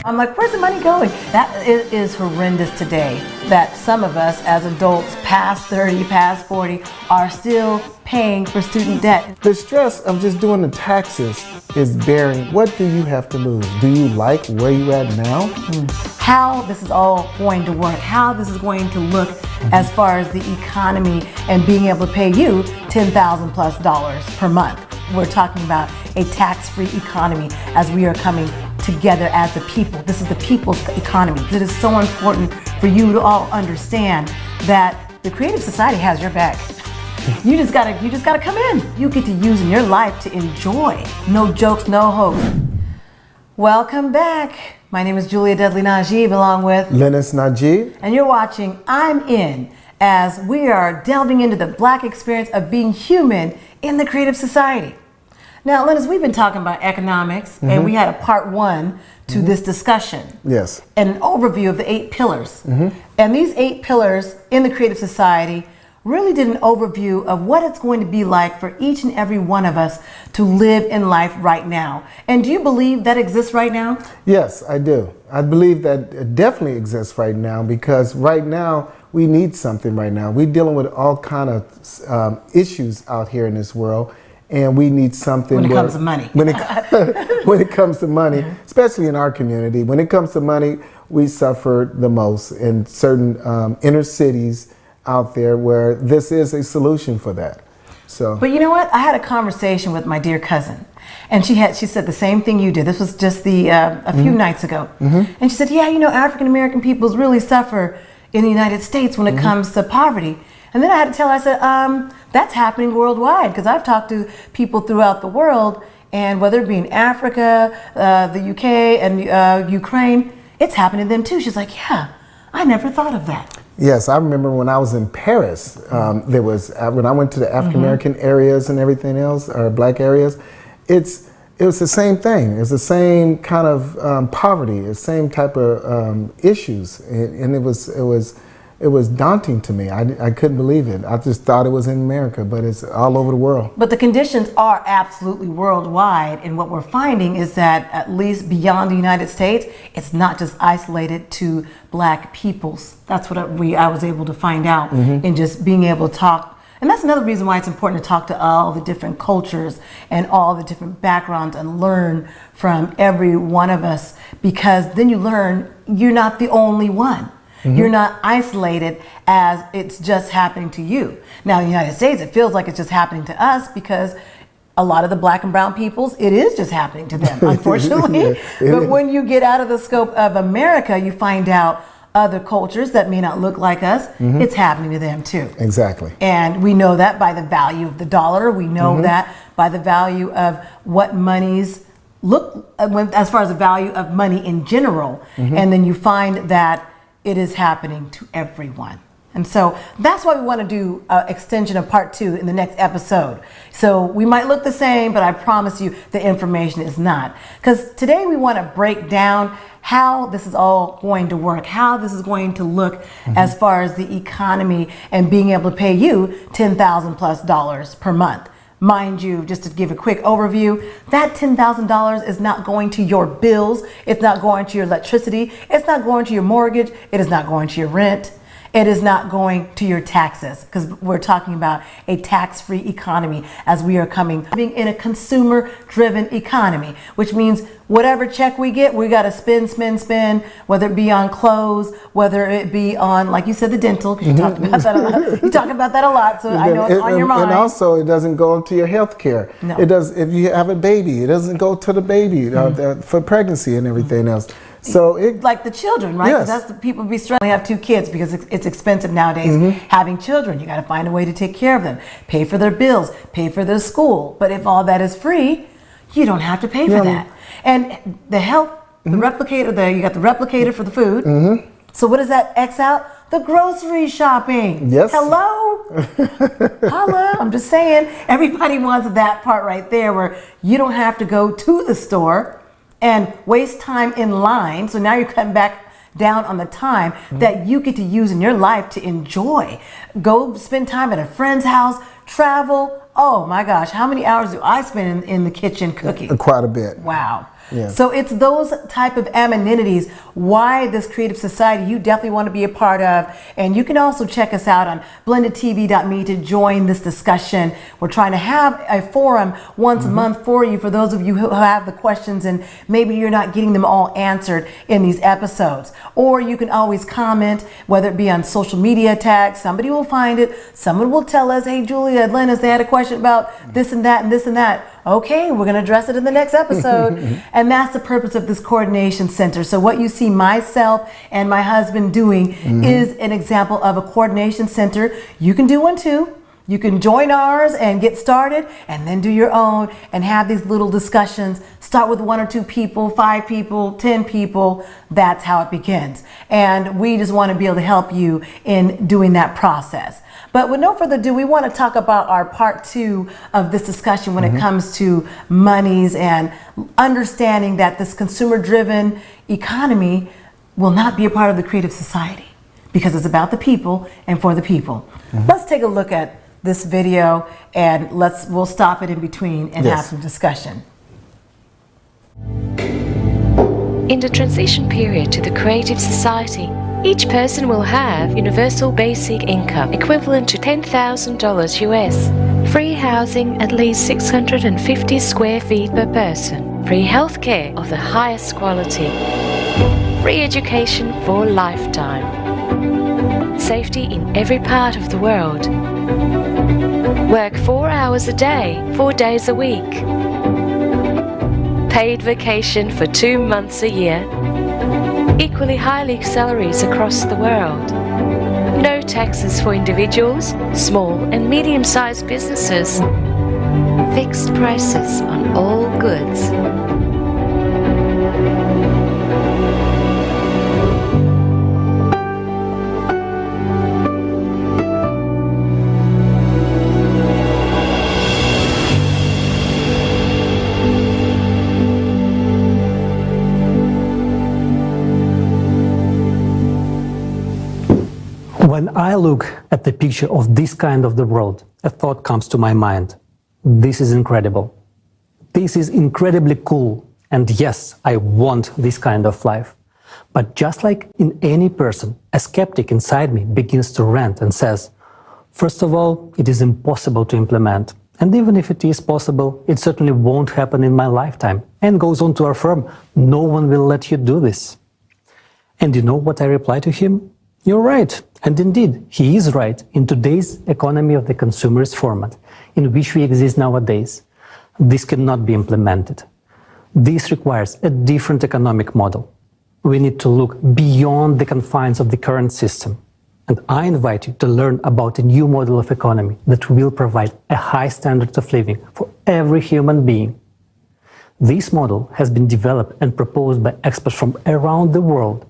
I'm like, where's the money going? That is horrendous today, that some of us as adults past 30, past 40 are still paying for student debt. The stress of just doing the taxes is bearing. What do you have to lose? Do you like where you're at now? How this is all going to work, how this is going to look as far as the economy and being able to pay you $10,000+ per month. We're talking about a tax-free economy as we are coming together as the people. This is the people's economy. It is so important for you to all understand that the Creative Society has your back. You just gotta come in. You get to use in your life to enjoy. No jokes, no hopes. Welcome back. My name is Dudley Najieb along with Lennis Najieb. And you're watching I'm In, as we are delving into the Black experience of being human in the Creative Society. Now, Lennis, we've been talking about economics, and we had a part 1 to this discussion. Yes. And an overview of the 8 pillars. And these 8 pillars in the Creative Society really did an overview of what it's going to be like for each and every one of us to live in life right now. And do you believe that exists right now? Yes, I do. I believe that it definitely exists right now, because right now we need something right now. We're dealing with all kind of issues out here in this world. And we need something when it comes to money. When it comes to money, especially in our community, when it comes to money, we suffer the most in certain inner cities out there where this is a solution for that. So, but you know what? I had a conversation with my dear cousin, and she said the same thing you did. This was just a few nights ago, and she said, "Yeah, you know, African American peoples really suffer in the United States when it comes to poverty." And then I had to tell her, I said, that's happening worldwide, because I've talked to people throughout the world, and whether it be in Africa, the UK, and Ukraine, it's happening to them too. She's like, yeah, I never thought of that. Yes, I remember when I was in Paris, there was, when I went to the African American areas and everything else, or Black areas, it was the same thing. It's the same kind of poverty, the same type of issues, and it was daunting to me. I couldn't believe it. I just thought it was in America, but it's all over the world. But the conditions are absolutely worldwide, and what we're finding is that at least beyond the United States, it's not just isolated to Black peoples. That's what I was able to find out in just being able to talk. And that's another reason why it's important to talk to all the different cultures and all the different backgrounds and learn from every one of us, because then you learn you're not the only one. You're not isolated as it's just happening to you. Now, in the United States, it feels like it's just happening to us because a lot of the Black and brown peoples, it is just happening to them, unfortunately. But when you get out of the scope of America, you find out other cultures that may not look like us, it's happening to them too. Exactly. And we know that by the value of the dollar. We know that by the value of what monies look, as far as the value of money in general. And then you find that it is happening to everyone. And so that's why we want to do an extension of part 2 in the next episode. So we might look the same, but I promise you the information is not. Because today we want to break down how this is all going to work, how this is going to look as far as the economy and being able to pay you $10,000+ per month. Mind you, just to give a quick overview, that $10,000 is not going to your bills, it's not going to your electricity, it's not going to your mortgage, it is not going to your rent, it is not going to your taxes, because we're talking about a tax-free economy as we are being in a consumer-driven economy, which means whatever check we get, we got to spend, whether it be on clothes, whether it be on, like you said, the dental, because you talked about that a lot. You talk about that a lot, so I know it's on your mind. And also, it doesn't go into your health care. No. It does, if you have a baby, it doesn't go to the baby for pregnancy and everything else. So like the children, right? Yes. That's the people be struggling to have 2 kids because it's expensive nowadays having children. You got to find a way to take care of them, pay for their bills, pay for their school. But if all that is free, you don't have to pay for that. And the health, the replicator, you got the replicator for the food. So what does that X out? The grocery shopping. Yes. Hello? Hello? I'm just saying, everybody wants that part right there where you don't have to go to the store and waste time in line. So now you're cutting back down on the time that you get to use in your life to enjoy. Go spend time at a friend's house, travel, oh my gosh, how many hours do I spend in the kitchen cooking? Quite a bit. Wow. Yeah. So it's those type of amenities why this creative society you definitely want to be a part of. And you can also check us out on blendedtv.me to join this discussion. We're trying to have a forum once a month for you, for those of you who have the questions and maybe you're not getting them all answered in these episodes. Or you can always comment, whether it be on social media tags. Somebody will find it. Someone will tell us, hey, Julia, Lennis, they had a question about this and that and this and that. Okay, we're going to address it in the next episode. And that's the purpose of this coordination center. So what you see myself and my husband doing is an example of a coordination center. You can do one too. You can join ours and get started and then do your own and have these little discussions. Start with 1 or 2 people, 5 people, 10 people. That's how it begins. And we just want to be able to help you in doing that process. But with no further ado, we want to talk about our part 2 of this discussion when it comes to monies and understanding that this consumer-driven economy will not be a part of the creative society because it's about the people and for the people. Let's take a look at this video and we'll stop it in between and have some discussion. In the transition period to the creative society, each person will have universal basic income equivalent to $10,000 US, free housing at least 650 square feet per person, free healthcare of the highest quality, free education for a lifetime, safety in every part of the world, work 4 hours a day, 4 days a week, paid vacation for 2 months a year, equally high salaries across the world, no taxes for individuals, small and medium-sized businesses, fixed prices on all goods. When I look at the picture of this kind of the world, a thought comes to my mind. This is incredible. This is incredibly cool. And yes, I want this kind of life. But just like in any person, a skeptic inside me begins to rant and says, first of all, it is impossible to implement. And even if it is possible, it certainly won't happen in my lifetime. And goes on to affirm, no one will let you do this. And you know what I reply to him? You're right. And indeed, he is right. In today's economy of the consumerist format, in which we exist nowadays, this cannot be implemented. This requires a different economic model. We need to look beyond the confines of the current system. And I invite you to learn about a new model of economy that will provide a high standard of living for every human being. This model has been developed and proposed by experts from around the world.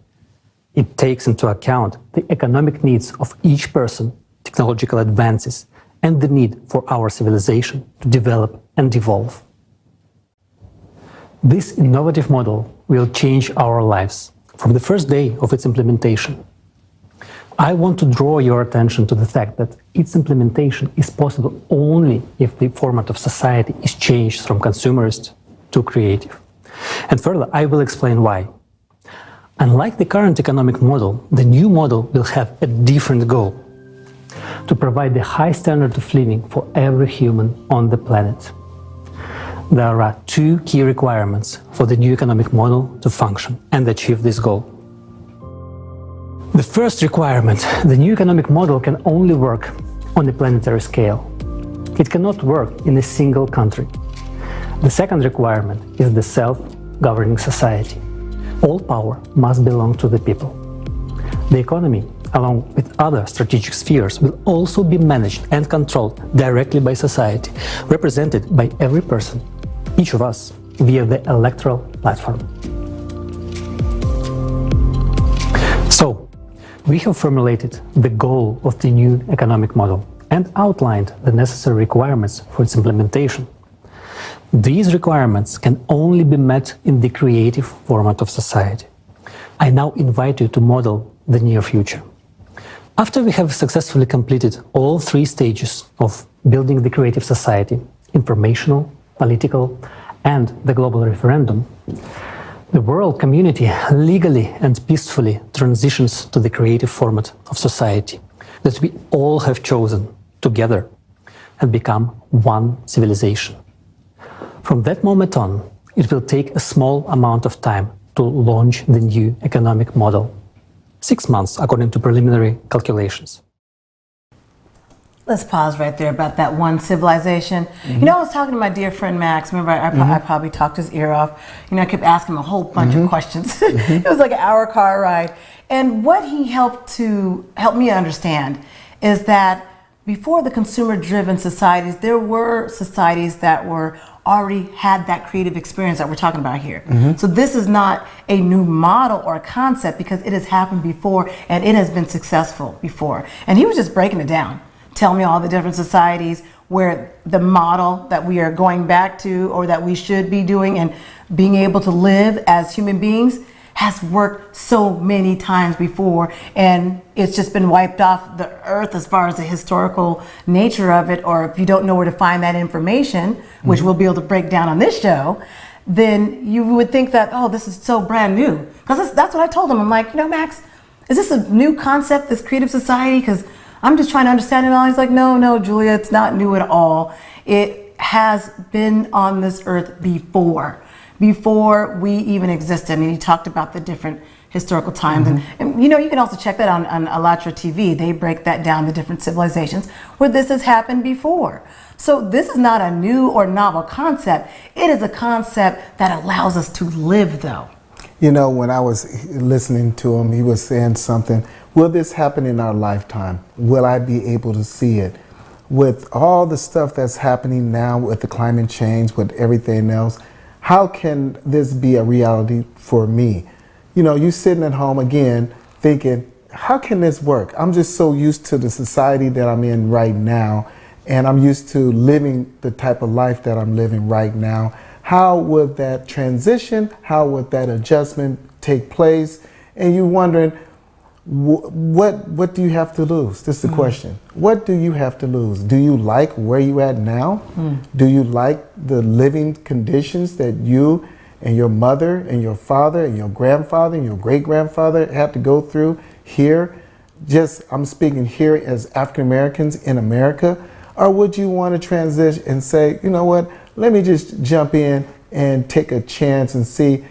It takes into account the economic needs of each person, technological advances, and the need for our civilization to develop and evolve. This innovative model will change our lives from the first day of its implementation. I want to draw your attention to the fact that its implementation is possible only if the format of society is changed from consumerist to creative. And further, I will explain why. Unlike the current economic model, the new model will have a different goal: to provide the high standard of living for every human on the planet. There are 2 key requirements for the new economic model to function and achieve this goal. The first requirement: the new economic model can only work on a planetary scale. It cannot work in a single country. The second requirement is the self-governing society. All power must belong to the people. The economy, along with other strategic spheres, will also be managed and controlled directly by society, represented by every person, each of us, via the electoral platform. So, we have formulated the goal of the new economic model and outlined the necessary requirements for its implementation. These requirements can only be met in the creative format of society. I now invite you to model the near future. After we have successfully completed all three stages of building the creative society, informational, political, and the global referendum, the world community legally and peacefully transitions to the creative format of society that we all have chosen together and become one civilization. From that moment on, it will take a small amount of time to launch the new economic model. 6 months, according to preliminary calculations. Let's pause right there about that one civilization. You know, I was talking to my dear friend Max. Remember, I probably talked his ear off. You know, I kept asking him a whole bunch of questions. It was like an hour car ride. And what he helped me understand is that before the consumer-driven societies, there were societies that were already had that creative experience that we're talking about here. So this is not a new model or a concept because it has happened before and it has been successful before. And he was just breaking it down, telling me all the different societies where the model that we are going back to or that we should be doing and being able to live as human beings has worked so many times before, and it's just been wiped off the earth as far as the historical nature of it. Or if you don't know where to find that information, which we'll be able to break down on this show, then you would think that, oh, this is so brand new. Because that's what I told him. I'm like, you know, Max, is this a new concept, this creative society? Because I'm just trying to understand it all. He's like, no, Julia, it's not new at all. It has been on this earth before we even existed. And he talked about the different historical times. And you know, you can also check that on Alatra TV. They break that down, the different civilizations where this has happened before. So this is not a new or novel concept. It is a concept that allows us to live, though. You know, when I was listening to him, he was saying something, will this happen in our lifetime? Will I be able to see it? With all the stuff that's happening now with the climate change, with everything else, how can this be a reality for me? You know, you sitting at home again thinking, how can this work? I'm just so used to the society that I'm in right now, and I'm used to living the type of life that I'm living right now. How would that transition, how would that adjustment take place? And you're wondering, what do you have to lose? This is the question. What do you have to lose? Do you like where you at now? Do you like the living conditions that you and your mother and your father and your grandfather and your great-grandfather had to go through here? I'm speaking here as African Americans in America. Or would you want to transition and say, you know what, let me just jump in and take a chance and see,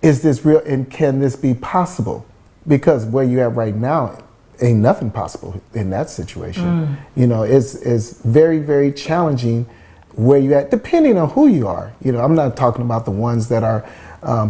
is this real and can this be possible? Because where you at right now, ain't nothing possible in that situation. You know, it's very, very challenging where you at, depending on who you are. You know, I'm not talking about the ones that are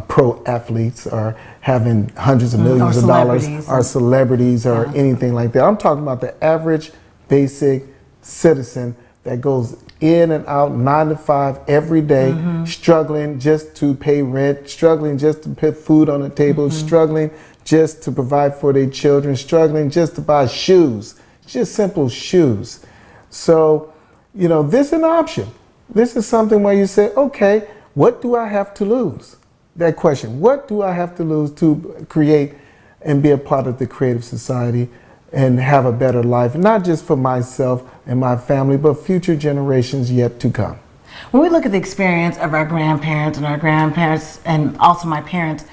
pro athletes or having hundreds of millions of dollars or celebrities or anything like that. I'm talking about the average, basic citizen that goes in and out 9 to 5 every day, struggling just to pay rent, struggling just to put food on the table, struggling just to provide for their children, struggling just to buy shoes, just simple shoes. So, you know, this is an option. This is something where you say, okay, what do I have to lose? That question, what do I have to lose to create and be a part of the creative society and have a better life, not just for myself and my family, but future generations yet to come? When we look at the experience of our grandparents and also my parents,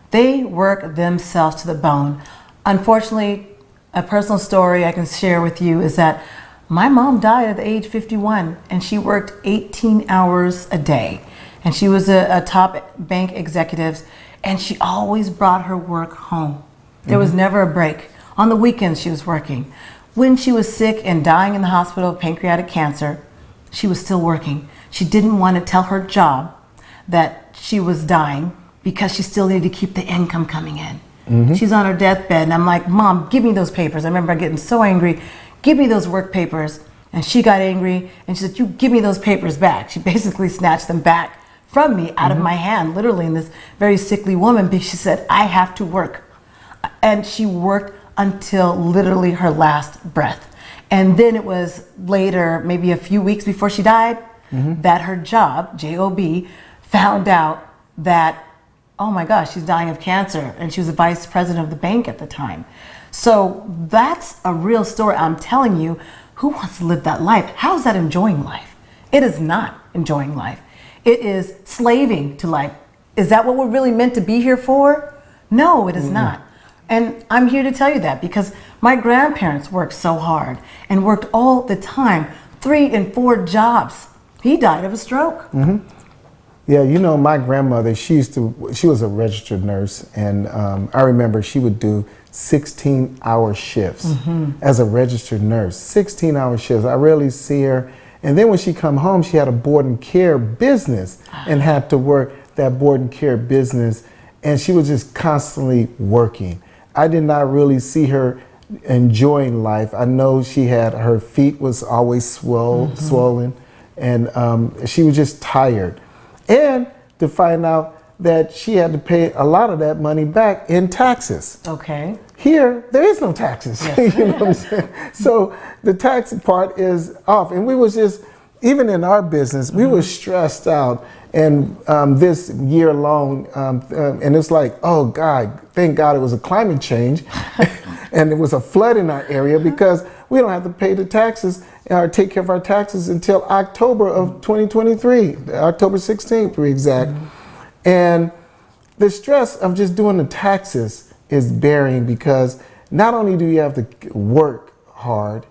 they work themselves to the bone. Unfortunately, a personal story I can share with you is that my mom died at the age 51 and she worked 18 hours a day. And she was a top bank executive and she always brought her work home. There was never a break. On the weekends she was working. When she was sick and dying in the hospital of pancreatic cancer, she was still working. She didn't want to tell her job that she was dying because she still needed to keep the income coming in. She's on her deathbed and I'm like, Mom, give me those papers. I remember getting so angry. Give me those work papers. And she got angry and she said, you give me those papers back. She basically snatched them back from me out of my hand, literally, in this very sickly woman, because she said, I have to work. And she worked until literally her last breath. And then it was later, maybe a few weeks before she died, that her job, J-O-B, found out that, oh my gosh, she's dying of cancer. And she was the vice president of the bank at the time. So that's a real story. I'm telling you, who wants to live that life? How is that enjoying life? It is not enjoying life. It is slaving to life. Is that what we're really meant to be here for? No, it is not. And I'm here to tell you that because my grandparents worked so hard and worked all the time, 3 and 4 jobs. He died of a stroke. Yeah, you know, my grandmother, she was a registered nurse, and I remember she would do 16-hour shifts as a registered nurse, 16-hour shifts. I rarely see her. And then when she come home, she had a board and care business and had to work that board and care business, and she was just constantly working. I did not really see her enjoying life. I know her feet was always swollen, and she was just tired. And to find out that she had to pay a lot of that money back in taxes. Okay. Here, there is no taxes. Yes. You know what I'm saying? So the tax part is off. And we was just, even in our business, we were stressed out. And this year long, and it's like, oh God, thank God it was a climate change. And it was a flood in our area because we don't have to pay the taxes or take care of our taxes until October of 2023, October 16th to be exact. And the stress of just doing the taxes is bearing because not only do you have to work hard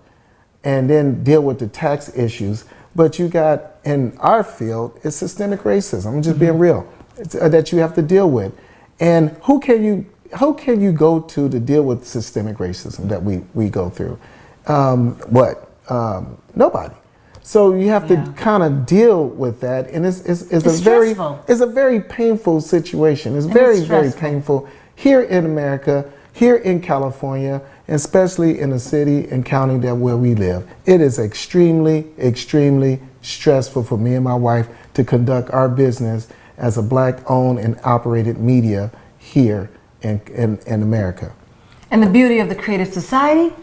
and then deal with the tax issues, but you got, in our field, it's systemic racism. I'm just being real, that you have to deal with. And who can you go to deal with systemic racism that we go through? Nobody. So you have to kind of deal with that, and it's a very painful situation. It's very painful here in America, here in California, especially in the city and county where we live. It is extremely, extremely stressful for me and my wife to conduct our business as a Black-owned and operated media here in America. And the beauty of the Creative Society,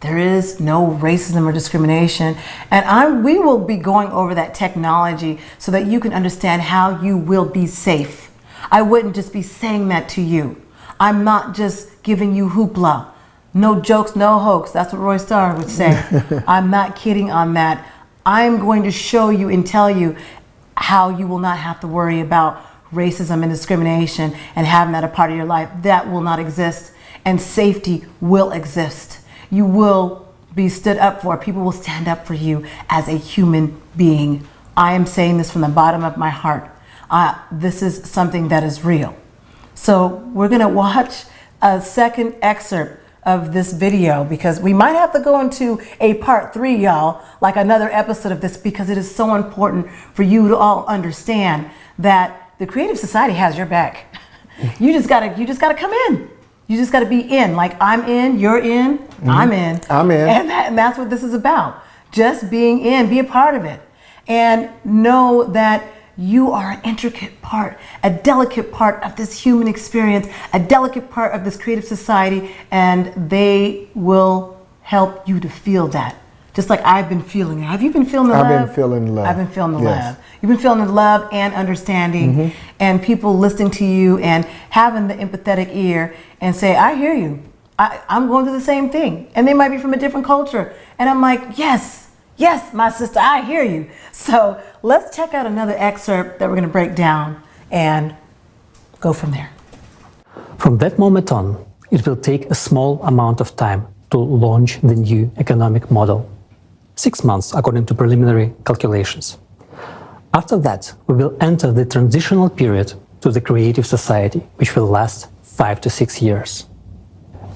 there is no racism or discrimination. And we will be going over that technology so that you can understand how you will be safe. I wouldn't just be saying that to you. I'm not just giving you hoopla. No jokes, no hoax. That's what Roy Starr would say. I'm not kidding on that. I'm going to show you and tell you how you will not have to worry about racism and discrimination and having that a part of your life. That will not exist. And safety will exist. You will be stood up for. People will stand up for you as a human being. I am saying this from the bottom of my heart. This is something that is real. So we're gonna watch a second excerpt of this video because we might have to go into a part 3, y'all, like another episode of this, because it is so important for you to all understand that the Creative Society has your back. You just gotta come in. You just gotta be in. Like, I'm in, you're in, I'm in. I'm in. And that's what this is about. Just being in, be a part of it. And know that you are an intricate part, a delicate part of this human experience, a delicate part of this Creative Society, and they will help you to feel that. Just like I've been feeling it. Have you been feeling the love? I've been feeling love. I've been feeling the yes. love. You've been feeling the love and understanding, and people listening to you and having the empathetic ear and say, I hear you. I'm going through the same thing. And they might be from a different culture. And I'm like, yes, my sister, I hear you. So let's check out another excerpt that we're going to break down and go from there. From that moment on, it will take a small amount of time to launch the new economic model. 6 months, according to preliminary calculations. After that, we will enter the transitional period to the Creative Society, which will last 5 to 6 years.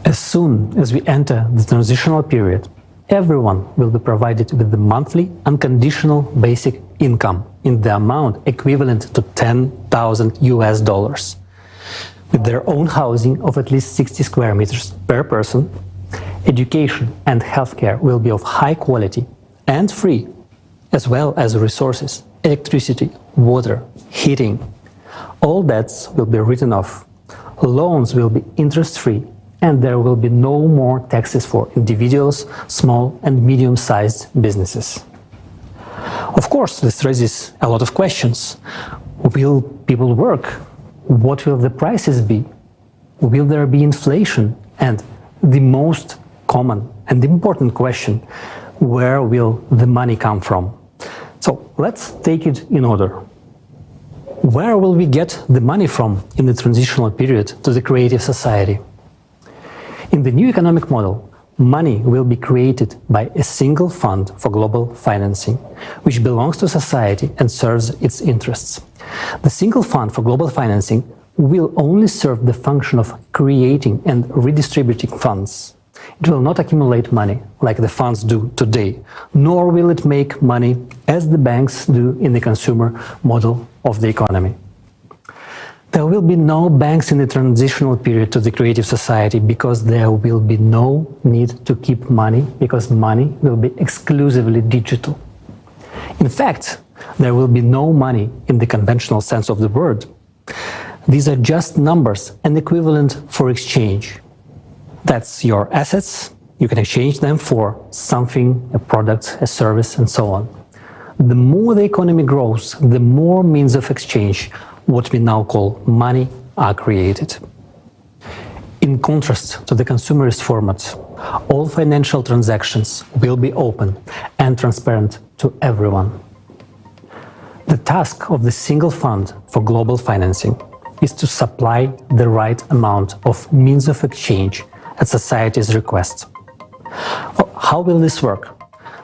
As soon as we enter the transitional period, everyone will be provided with the monthly unconditional basic income in the amount equivalent to $10,000 with their own housing of at least 60 square meters per person. Education and healthcare will be of high quality and free, as well as resources, electricity, water, heating. All debts will be written off. Loans will be interest-free, and there will be no more taxes for individuals, small and medium-sized businesses. Of course, this raises a lot of questions. Will people work? What will the prices be? Will there be inflation? And the most common and important question: where will the money come from? So let's take it in order. Where will we get the money from in the transitional period to the creative society? In the new economic model, money will be created by a single fund for global financing, which belongs to society and serves its interests. The single fund for global financing will only serve the function of creating and redistributing funds. It will not accumulate money like the funds do today, nor will it make money as the banks do in the consumer model of the economy. There will be no banks in the transitional period to the creative society because there will be no need to keep money, because money will be exclusively digital. In fact, there will be no money in the conventional sense of the word. These are just numbers and equivalent for exchange. That's your assets. You can exchange them for something, a product, a service, and so on. The more the economy grows, the more means of exchange, what we now call money, are created. In contrast to the consumerist format, all financial transactions will be open and transparent to everyone. The task of the single fund for global financing is to supply the right amount of means of exchange at society's request. How will this work?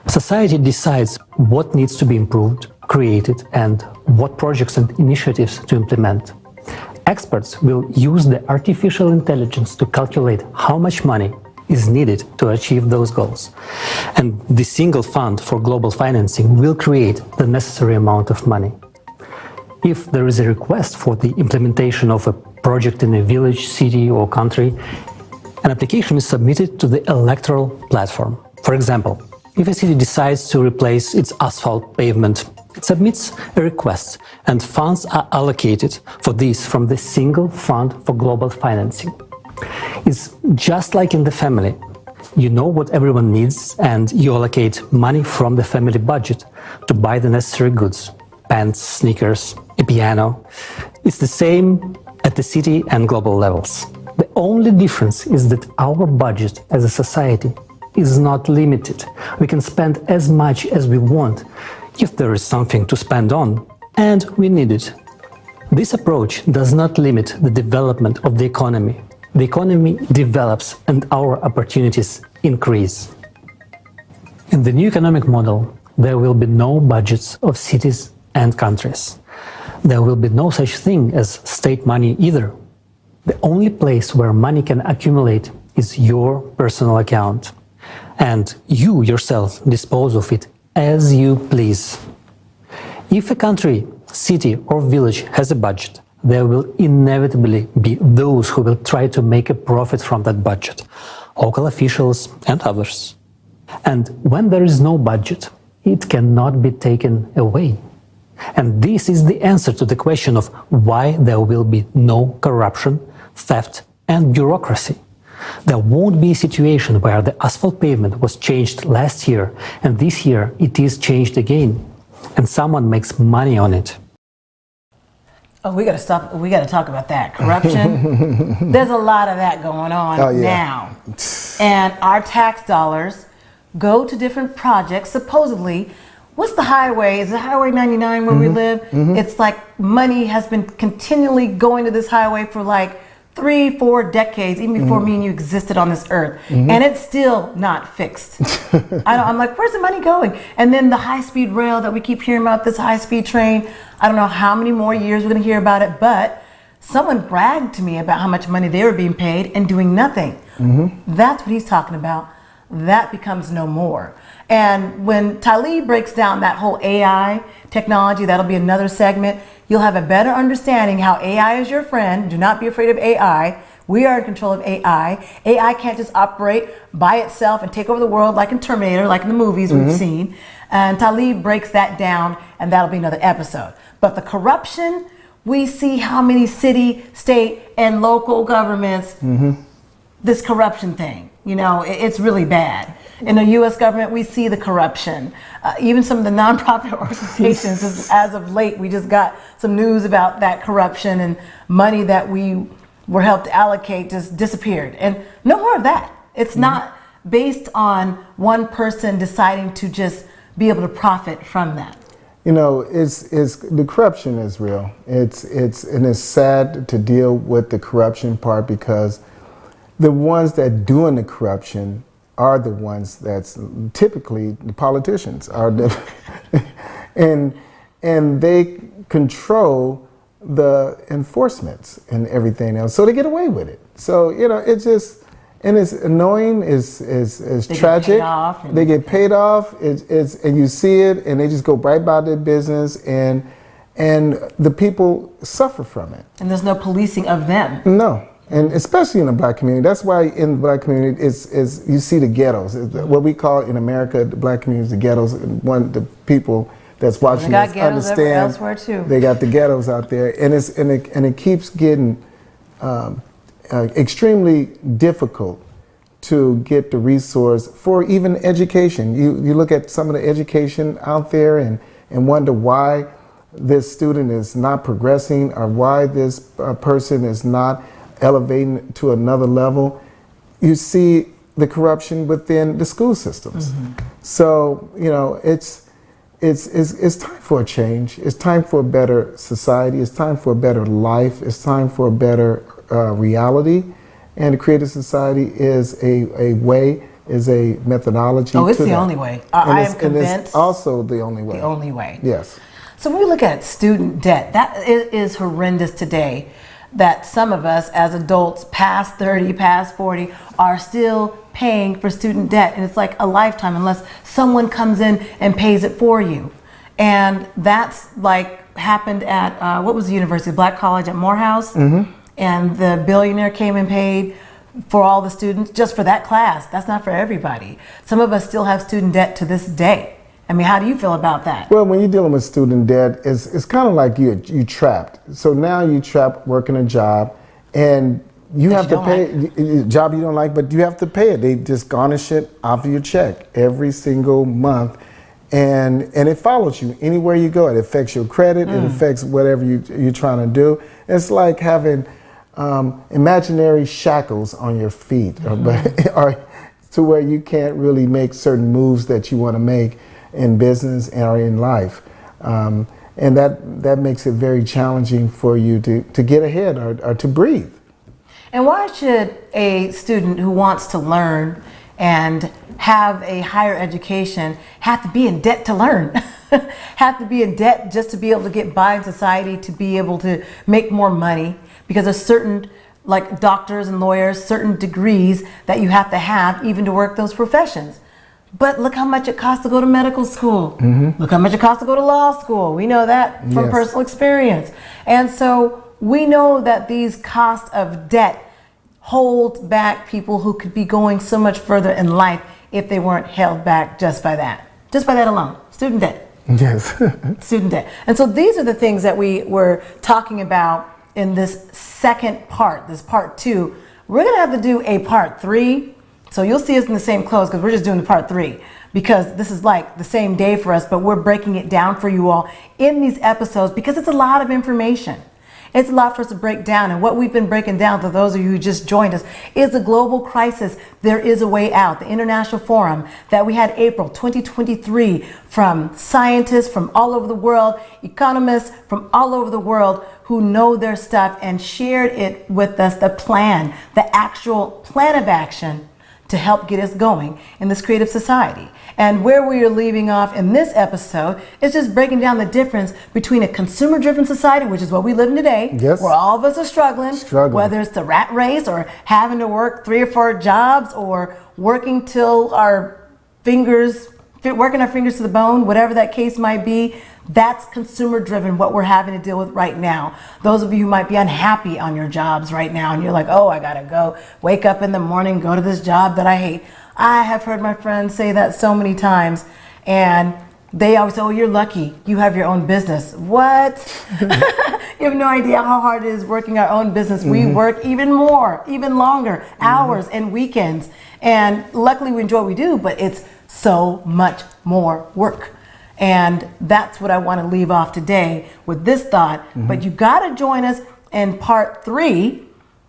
Society decides what needs to be improved, created, and what projects and initiatives to implement. Experts will use the artificial intelligence to calculate how much money is needed to achieve those goals. And the single fund for global financing will create the necessary amount of money. If there is a request for the implementation of a project in a village, city, or country, an application is submitted to the electoral platform. For example, if a city decides to replace its asphalt pavement, it submits a request and funds are allocated for this from the single fund for global financing. It's just like in the family. You know what everyone needs and you allocate money from the family budget to buy the necessary goods: pants, sneakers, a piano. It's the same at the city and global levels. The only difference is that our budget as a society is not limited. We can spend as much as we want if there is something to spend on and we need it. This approach does not limit the development of the economy. The economy develops and our opportunities increase. In the new economic model, there will be no budgets of cities and countries. There will be no such thing as state money either. The only place where money can accumulate is your personal account, and you yourself dispose of it as you please. If a country, city, or village has a budget, there will inevitably be those who will try to make a profit from that budget, local officials and others. And when there is no budget, it cannot be taken away. And this is the answer to the question of why there will be no corruption, theft, and bureaucracy. There won't be a situation where the asphalt pavement was changed last year and this year it is changed again, and someone makes money on it. Oh, we got to stop. We got to talk about that. Corruption. There's a lot of that going on now. And our tax dollars go to different projects, supposedly. What's the highway? Is it Highway 99 where we live? It's like money has been continually going to this highway for like 3-4 decades, even before me and you existed on this earth. And it's still not fixed. I'm like, where's the money going? And then the high-speed rail that we keep hearing about, this high-speed train, I don't know how many more years we're gonna hear about it, but someone bragged to me about how much money they were being paid and doing nothing. That's what he's talking about. That becomes no more. And when Talib breaks down that whole AI technology, that'll be another segment, you'll have a better understanding how AI is your friend. Do not be afraid of AI. We are in control of AI. AI can't just operate by itself and take over the world like in Terminator, like in the movies we've seen. And Talib breaks that down, and that'll be another episode. But the corruption, we see how many city, state, and local governments, this corruption thing, you know, it's really bad. In the U.S. government, we see the corruption. Even some of the nonprofit organizations, as of late, we just got some news about that corruption, and money that we were helped to allocate just disappeared. And no more of that. It's not based on one person deciding to just be able to profit from that. You know, it's the corruption is real. It's sad to deal with the corruption part, because the ones that doing the corruption are the ones that's typically the politicians are and they control the enforcements and everything else, so they get away with it. So, you know, it's just, and it's annoying, it's tragic. They get paid off, and you see it, and they just go right about their business, and the people suffer from it. And there's no policing of them. No. And especially in the black community. That's why in the black community, is you see the ghettos. What we call in America, the black community, the ghettos. And the people that's watching this understand elsewhere too. They got the ghettos out there, and it keeps getting extremely difficult to get the resource for even education. You look at some of the education out there and wonder why this student is not progressing, or why this person is not elevating to another level. You see the corruption within the school systems. So, you know, it's time for a change. It's time for a better society. It's time for a better life. It's time for a better reality. And a creative society is a way, is a methodology. Oh, it's the only way. I am convinced. And it's also the only way. The only way. Yes. So when we look at student debt, that is horrendous today, that some of us as adults past 30, past 40 are still paying for student debt. And it's like a lifetime unless someone comes in and pays it for you. And that's like happened at, what was the university? Black College at Morehouse. And the billionaire came and paid for all the students just for that class. That's not for everybody. Some of us still have student debt to this day. I mean, how do you feel about that? Well, when you're dealing with student debt, it's kind of like you trapped. So now you trapped working a job, and you have to pay a job you don't like, but you have to pay it. They just garnish it off of your check every single month, and it follows you anywhere you go. It affects your credit. It affects whatever you're trying to do. It's like having imaginary shackles on your feet, or to where you can't really make certain moves that you want to make in business or in life, and that makes it very challenging for you to get ahead or to breathe. And why should a student who wants to learn and have a higher education have to be in debt to learn? Have to be in debt just to be able to get by in society, to be able to make more money? Because there's certain, like doctors and lawyers, certain degrees that you have to have even to work those professions. But look how much it costs to go to medical school. Look how much it costs to go to law school. We know that from personal experience. And so we know that these costs of debt hold back people who could be going so much further in life if they weren't held back just by that. Just by that alone. Student debt. Yes. Student debt. And so these are the things that we were talking about in this second part, this part 2. We're going to have to do a part 3. So you'll see us in the same clothes because we're just doing the part 3, because this is like the same day for us, but we're breaking it down for you all in these episodes because it's a lot of information. It's a lot for us to break down. And what we've been breaking down, to those of you who just joined us, is a global crisis. There is a way out. The International Forum that we had April 2023, from scientists from all over the world, economists from all over the world who know their stuff, and shared it with us, the plan, the actual plan of action to help get us going in this creative society. And where we are leaving off in this episode is just breaking down the difference between a consumer-driven society, which is what we live in today, where all of us are struggling, whether it's the rat race or having to work 3 or 4 jobs or working till our fingers, working our fingers to the bone, whatever that case might be. That's consumer-driven, what we're having to deal with right now. Those of you who might be unhappy on your jobs right now, and you're like, oh, I gotta go wake up in the morning, go to this job that I hate. I have heard my friends say that so many times, and they always say, oh, you're lucky, you have your own business. What? You have no idea how hard it is working our own business. We work even more, even longer, hours and weekends. And luckily we enjoy what we do, but it's so much more work. And that's what I want to leave off today with this thought. But you got to join us in part 3,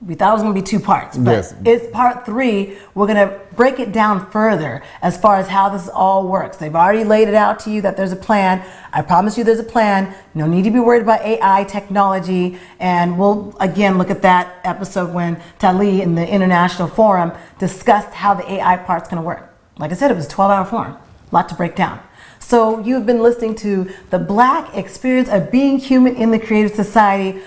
we thought it was going to be 2 parts, but Yes. it's part 3. We're going to break it down further as far as how this all works. They've already laid it out to you that there's a plan. I promise you there's a plan. No need to be worried about AI technology. And we'll again look at that episode when Dudley in the International Forum discussed how the AI part's going to work. Like I said, it was a 12-hour forum. A lot to break down. So you've been listening to the Black Experience of Being Human in the Creative Society